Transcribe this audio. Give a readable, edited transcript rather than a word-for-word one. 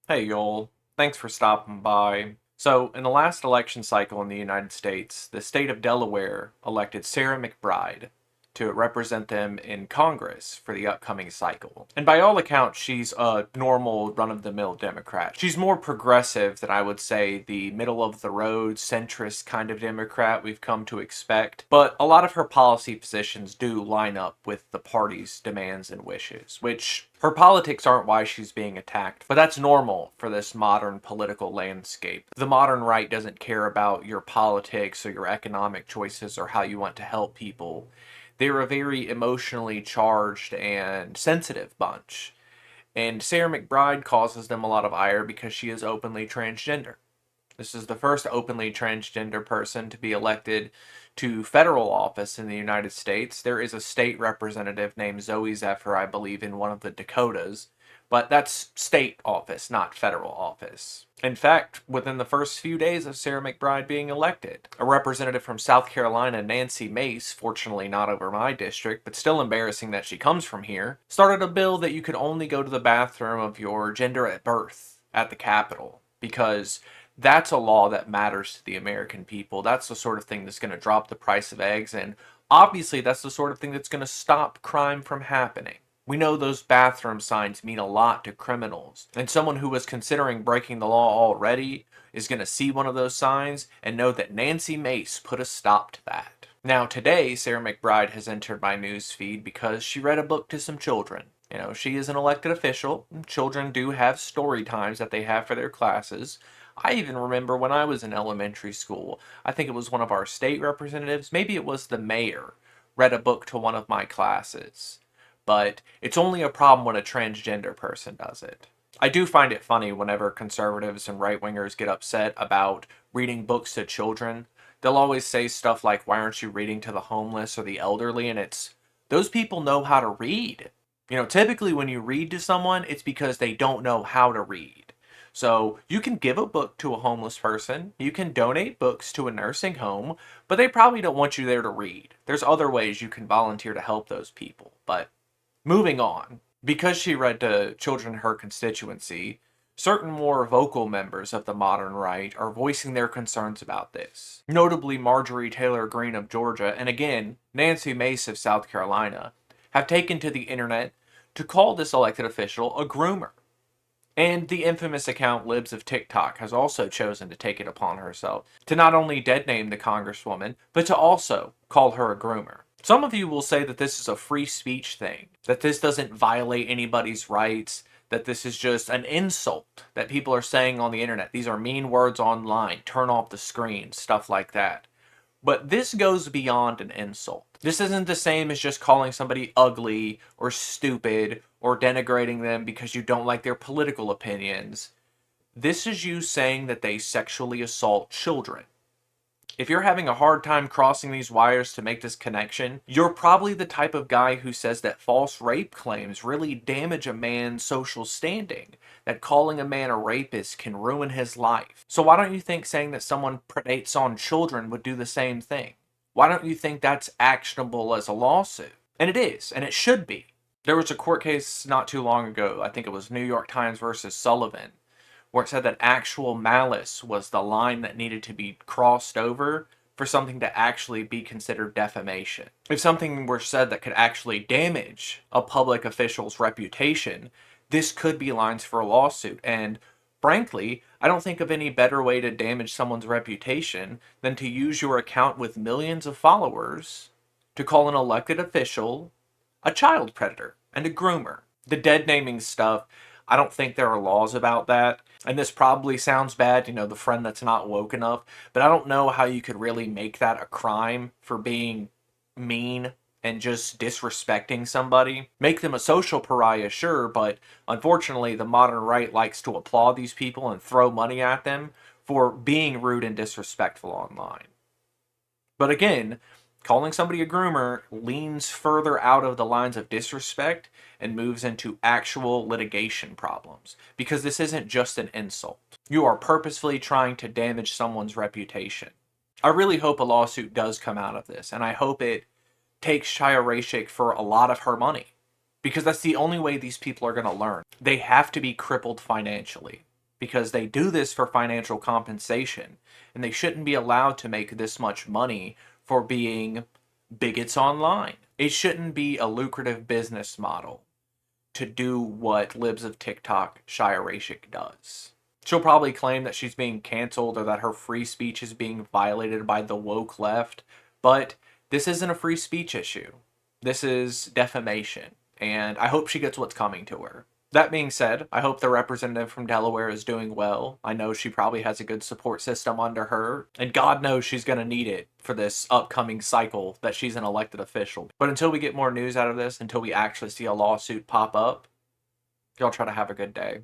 Hey, y'all. Thanks for stopping by. So, in the last election cycle in the United States, the state of Delaware elected Sarah McBride to represent them in Congress for the upcoming cycle. And by all accounts, she's a normal, run-of-the-mill Democrat. She's more progressive than I would say the middle-of-the-road, centrist kind of Democrat we've come to expect. But a lot of her policy positions do line up with the party's demands and wishes, which her politics aren't why she's being attacked, but that's normal for this modern political landscape. The modern right doesn't care about your politics or your economic choices or how you want to help people. They're a very emotionally charged and sensitive bunch. And Sarah McBride causes them a lot of ire because she is openly transgender. This is the first openly transgender person to be elected to federal office in the United States. There is a state representative named Zoe Zephyr, I believe, in one of the Dakotas, but that's state office, not federal office. In fact, within the first few days of Sarah McBride being elected, a representative from South Carolina, Nancy Mace, fortunately not over my district, but still embarrassing that she comes from here, started a bill that you could only go to the bathroom of your gender at birth at the Capitol, because that's a law that matters to the American people. That's the sort of thing that's going to drop the price of eggs, and obviously that's the sort of thing that's going to stop crime from happening. We know those bathroom signs mean a lot to criminals, and someone who was considering breaking the law already is going to see one of those signs and know that Nancy Mace put a stop to that. Now, today, Sarah McBride has entered my news feed because she read a book to some children. You know, she is an elected official, and children do have story times that they have for their classes. I even remember when I was in elementary school, I think it was one of our state representatives, maybe it was the mayor, read a book to one of my classes. But it's only a problem when a transgender person does it. I do find it funny whenever conservatives and right wingers get upset about reading books to children. They'll always say stuff like, "Why aren't you reading to the homeless or the elderly?" And it's, those people know how to read. You know, typically when you read to someone, it's because they don't know how to read. So you can give a book to a homeless person, you can donate books to a nursing home, but they probably don't want you there to read. There's other ways you can volunteer to help those people. But moving on, because she read to children in her constituency, certain more vocal members of the modern right are voicing their concerns about this. Notably, Marjorie Taylor Greene of Georgia, and again, Nancy Mace of South Carolina, have taken to the internet to call this elected official a groomer. And the infamous account Libs of TikTok has also chosen to take it upon herself to not only deadname the congresswoman, but to also call her a groomer. Some of you will say that this is a free speech thing, that this doesn't violate anybody's rights, that this is just an insult that people are saying on the internet. These are mean words online, turn off the screen, stuff like that. But this goes beyond an insult. This isn't the same as just calling somebody ugly or stupid or denigrating them because you don't like their political opinions. This is you saying that they sexually assault children. If you're having a hard time crossing these wires to make this connection, you're probably the type of guy who says that false rape claims really damage a man's social standing, that calling a man a rapist can ruin his life. So why don't you think saying that someone predates on children would do the same thing? Why don't you think that's actionable as a lawsuit? And it is, and it should be. There was a court case not too long ago, I think it was New York Times versus Sullivan, where it said that actual malice was the line that needed to be crossed over for something to actually be considered defamation. If something were said that could actually damage a public official's reputation, this could be lines for a lawsuit. And frankly, I don't think of any better way to damage someone's reputation than to use your account with millions of followers to call an elected official a child predator and a groomer. The dead naming stuff, I don't think there are laws about that. And this probably sounds bad, you know, the friend that's not woke enough, but I don't know how you could really make that a crime for being mean and just disrespecting somebody. Make them a social pariah, sure, but unfortunately, the modern right likes to applaud these people and throw money at them for being rude and disrespectful online. But again, calling somebody a groomer leans further out of the lines of disrespect and moves into actual litigation problems. Because this isn't just an insult. You are purposefully trying to damage someone's reputation. I really hope a lawsuit does come out of this, and I hope it takes Shia Rashik for a lot of her money. Because that's the only way these people are going to learn. They have to be crippled financially. because they do this for financial compensation, and they shouldn't be allowed to make this much money for being bigots online. It shouldn't be a lucrative business model to do what Libs of TikTok Shia Rashik does. She'll probably claim that she's being canceled or that her free speech is being violated by the woke left, but this isn't a free speech issue. This is defamation, and I hope she gets what's coming to her. That being said, I hope the representative from Delaware is doing well. I know she probably has a good support system under her, and God knows she's going to need it for this upcoming cycle that she's an elected official. But until we get more news out of this, until we actually see a lawsuit pop up, y'all try to have a good day.